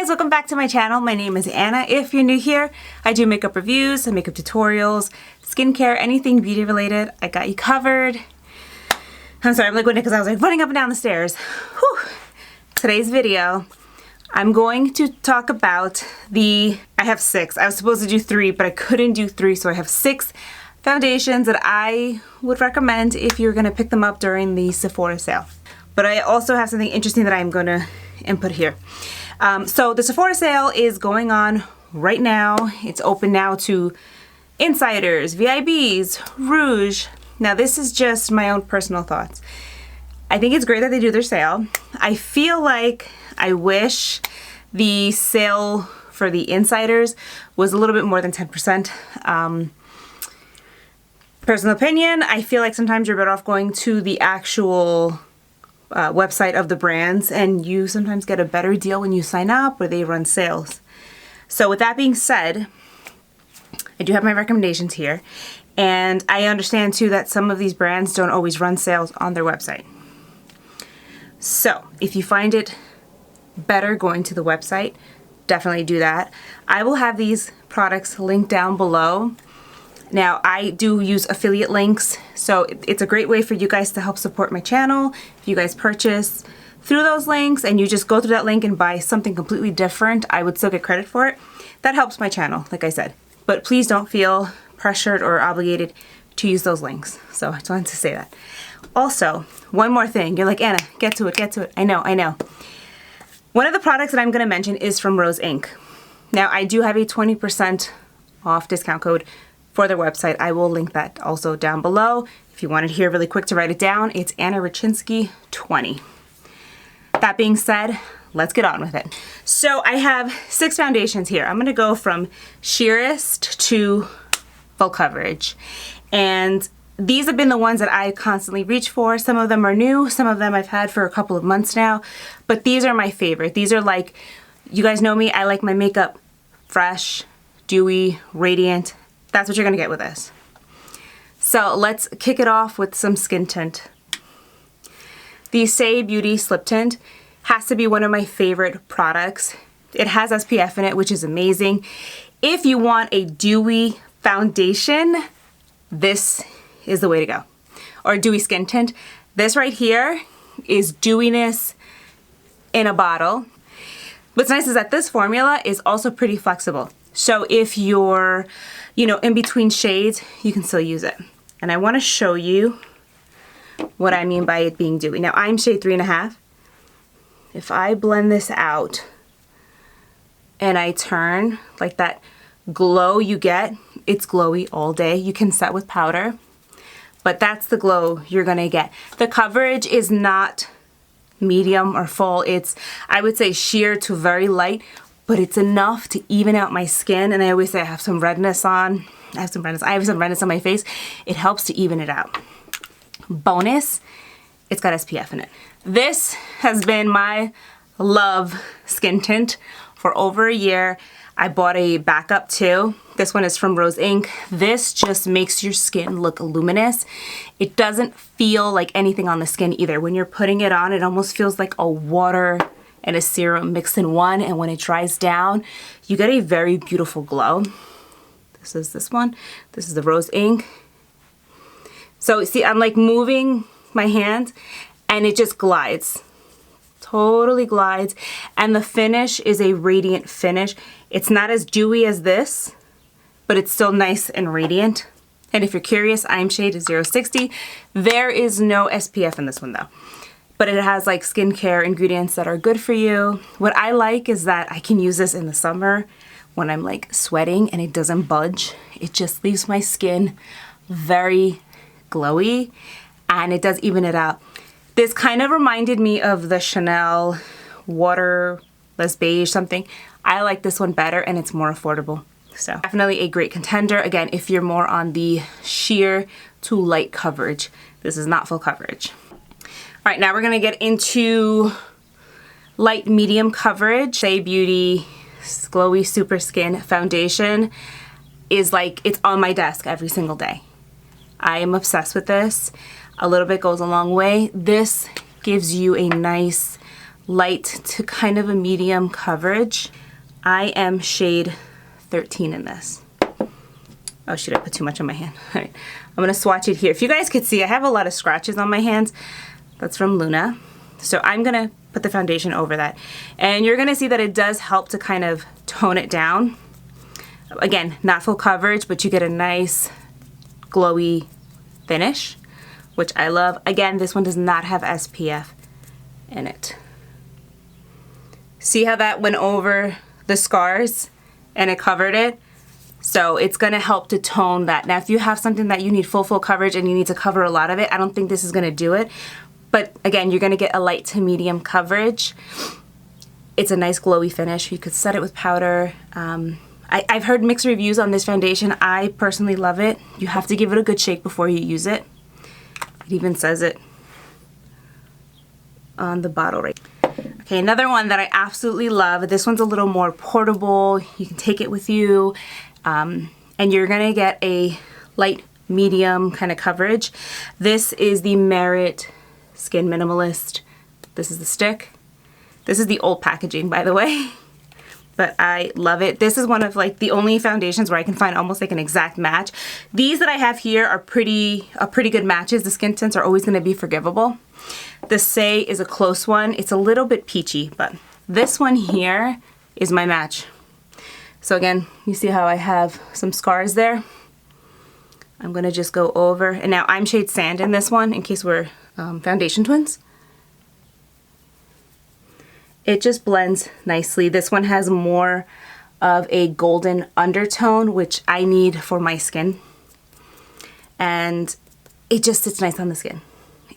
guys, welcome back to my channel. My name is Anna. If you're new here, I do makeup reviews, makeup tutorials, skincare, anything beauty related. I got you covered. I'm sorry, I'm like because I was like running up and down the stairs. Whew. Today's video, I'm going to talk about I have 6. I was supposed to do 3, but I couldn't do 3, so I have 6 foundations that I would recommend if you're gonna pick them up during the Sephora sale. But I also have something interesting that I'm gonna input here. So the Sephora sale is going on right now. It's open now to insiders, VIBs, Rouge. Now this is just my own personal thoughts. I think it's great that they do their sale. I feel like I wish the sale for the insiders was a little bit more than 10%. Personal opinion, I feel like sometimes you're better off going to the actual website of the brands, and you sometimes get a better deal when you sign up or they run sales. So with that being said, I do have my recommendations here, and I understand too that some of these brands don't always run sales on their website. So if you find it better going to the website, definitely do that. I will have these products linked down below. Now, I do use affiliate links, so it's a great way for you guys to help support my channel. If you guys purchase through those links and you just go through that link and buy something completely different, I would still get credit for it. That helps my channel, like I said. But please don't feel pressured or obligated to use those links. So I just wanted to say that. Also, one more thing. You're like, Anna, get to it, get to it. I know. One of the products that I'm gonna mention is from RoseInc. Now, I do have a 20% off discount code for their website. I will link that also down below. If you wanted here really quick to write it down, it's Anna Rachinsky 20. That being said, let's get on with it. So I have 6 foundations here. I'm gonna go from sheerest to full coverage. And these have been the ones that I constantly reach for. Some of them are new, some of them I've had for a couple of months now, but these are my favorite. These are like, you guys know me, I like my makeup fresh, dewy, radiant. That's what you're gonna get with this. So let's kick it off with some skin tint. The Saie Beauty Slip Tint has to be one of my favorite products. It has SPF in it, which is amazing. If you want a dewy foundation, this is the way to go. Or dewy skin tint. This right here is dewiness in a bottle. What's nice is that this formula is also pretty flexible. So if you're, in between shades, you can still use it. And I want to show you what I mean by it being dewy. Now I'm shade 3.5. If I blend this out and I turn, like that glow you get, it's glowy all day. You can set with powder, but that's the glow you're gonna get. The coverage is not medium or full. It's, I would say, sheer to very light, but it's enough to even out my skin. And I always say I have some redness on. I have some redness on my face. It helps to even it out. Bonus, it's got SPF in it. This has been my love skin tint for over a year. I bought a backup too. This one is from RoseInc. This just makes your skin look luminous. It doesn't feel like anything on the skin either. When you're putting it on, it almost feels like a water and a serum mixed in one, and when it dries down, you get a very beautiful glow. This is this one. This is the RoseInc. So see, I'm like moving my hand and it just glides. Totally glides. And the finish is a radiant finish. It's not as dewy as this, but it's still nice and radiant. And if you're curious, I'm shade 060. There is no SPF in this one though. But it has like skincare ingredients that are good for you. What I like is that I can use this in the summer when I'm like sweating and it doesn't budge. It just leaves my skin very glowy and it does even it out. This kind of reminded me of the Chanel Waterless Beige something. I like this one better and it's more affordable. So definitely a great contender. Again, if you're more on the sheer to light coverage. This is not full coverage. All right, now we're gonna get into light medium coverage. Saie Beauty Glowy Super Skin Foundation is like, it's on my desk every single day. I am obsessed with this. A little bit goes a long way. This gives you a nice light to kind of a medium coverage. I am shade 13 in this. Oh shoot, I put too much on my hand. All right, I'm gonna swatch it here. If you guys could see, I have a lot of scratches on my hands. That's from Luna. So I'm gonna put the foundation over that. And you're gonna see that it does help to kind of tone it down. Again, not full coverage, but you get a nice glowy finish, which I love. Again, this one does not have SPF in it. See how that went over the scars and it covered it? So it's gonna help to tone that. Now, if you have something that you need full coverage and you need to cover a lot of it, I don't think this is gonna do it. But again, you're gonna get a light to medium coverage. It's a nice glowy finish. You could set it with powder. I've heard mixed reviews on this foundation. I personally love it. You have to give it a good shake before you use it. It even says it on the bottle right. Okay, another one that I absolutely love. This one's a little more portable. You can take it with you. And you're gonna get a light medium kind of coverage. This is the Merit Skin Minimalist. This is the stick. This is the old packaging, by the way. But I love it. This is one of like the only foundations where I can find almost like an exact match. These that I have here are pretty good matches. The skin tints are always gonna be forgivable. The Saie is a close one. It's a little bit peachy, but this one here is my match. So again, you see how I have some scars there? I'm gonna just go over, and now I'm shade Sand in this one in case we're foundation twins. It just blends nicely. This one has more of a golden undertone, which I need for my skin. And it just sits nice on the skin.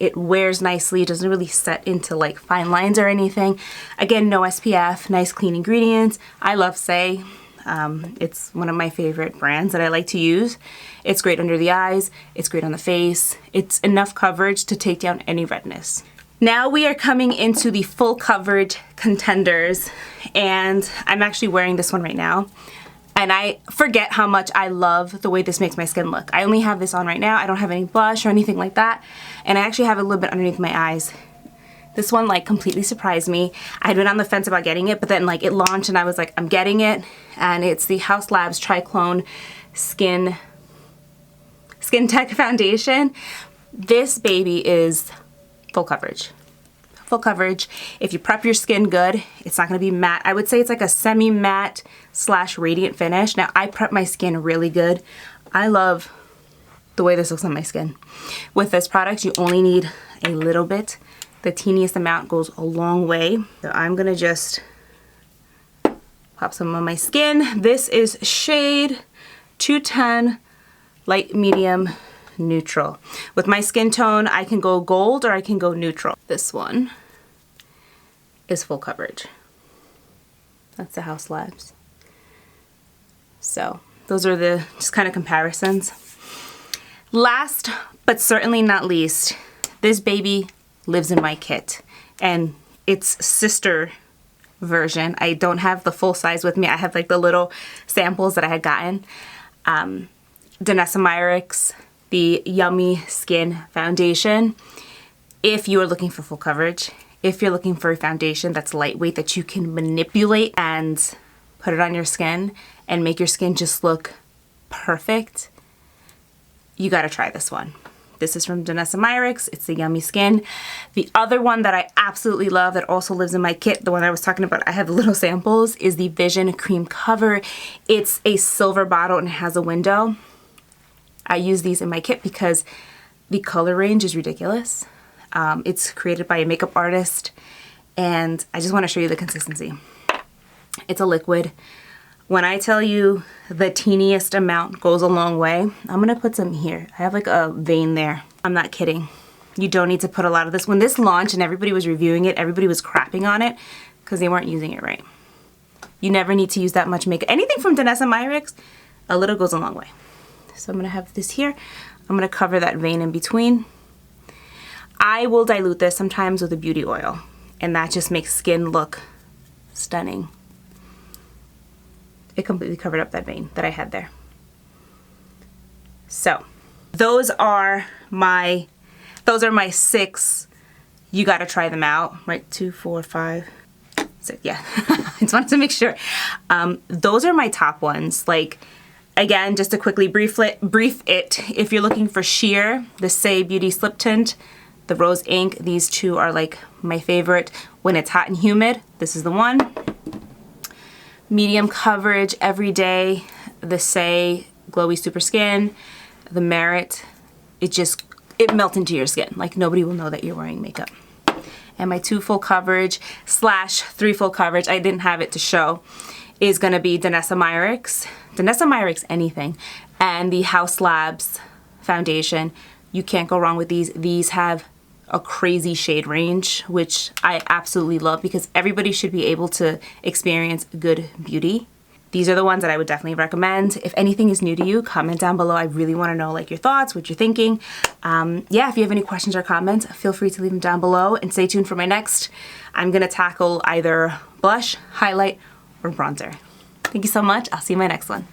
It wears nicely. It doesn't really set into like fine lines or anything. Again, no SPF, nice clean ingredients. I love Saie. It's one of my favorite brands that I like to use. It's great under the eyes. It's great on the face. It's enough coverage to take down any redness. Now we are coming into the full coverage contenders, and I'm actually wearing this one right now. And I forget how much I love the way this makes my skin look. I only have this on right now. I don't have any blush or anything like that. And I actually have a little bit underneath my eyes. This one like completely surprised me. I had been on the fence about getting it, but then like it launched and I was like, I'm getting it. And it's the HausLabs TriClone Skin Tech Foundation. This baby is full coverage. Full coverage. If you prep your skin good, it's not gonna be matte. I would say it's like a semi-matte / radiant finish. Now I prep my skin really good. I love the way this looks on my skin. With this product, you only need a little bit. The teeniest amount goes a long way. So I'm gonna just pop some on my skin. This is shade 210, light medium neutral. With my skin tone, I can go gold or I can go neutral. This one is full coverage. That's the HausLabs. So those are the just kind of comparisons. Last but certainly not least, this baby lives in my kit, and its sister version. I don't have the full size with me. I have like the little samples that I had gotten. Danessa Myricks, the Yummy Skin Foundation. If you are looking for full coverage, if you're looking for a foundation that's lightweight, that you can manipulate and put it on your skin and make your skin just look perfect, you gotta try this one. This is from Danessa Myricks. It's the Yummy Skin. The other one that I absolutely love that also lives in my kit, the one I was talking about, I have little samples, is the Vision Cream Cover. It's a silver bottle and it has a window. I use these in my kit because the color range is ridiculous. It's created by a makeup artist, and I just want to show you the consistency. It's a liquid. When I tell you the teeniest amount goes a long way, I'm gonna put some here. I have like a vein there. I'm not kidding. You don't need to put a lot of this. When this launched and everybody was reviewing it, everybody was crapping on it because they weren't using it right. You never need to use that much makeup. Anything from Danessa Myricks, a little goes a long way. So I'm gonna have this here. I'm gonna cover that vein in between. I will dilute this sometimes with a beauty oil, and that just makes skin look stunning. It completely covered up that vein that I had there. So those are my 6 you got to try them out, right? 2, 4, 5, 6, yeah. I just wanted to make sure. Those are my top ones. Like, again, just to quickly brief it, if you're looking for sheer, the Saie Beauty Slip Tint, the RoseInc, these two are like my favorite. When it's hot and humid, this is the one. Medium coverage every day, the Saie Glowy Super Skin, the Merit, it melts into your skin. Like, nobody will know that you're wearing makeup. And my 2 full coverage / 3 full coverage, I didn't have it to show, is gonna be Danessa Myricks anything, and the HausLabs foundation. You can't go wrong with these. These have a crazy shade range, which I absolutely love because everybody should be able to experience good beauty. These are the ones that I would definitely recommend. If anything is new to you, comment down below. I really want to know like your thoughts, what you're thinking. Yeah, if you have any questions or comments, feel free to leave them down below, and stay tuned for my next. I'm gonna tackle either blush, highlight, or bronzer. Thank you so much. I'll see you in my next one.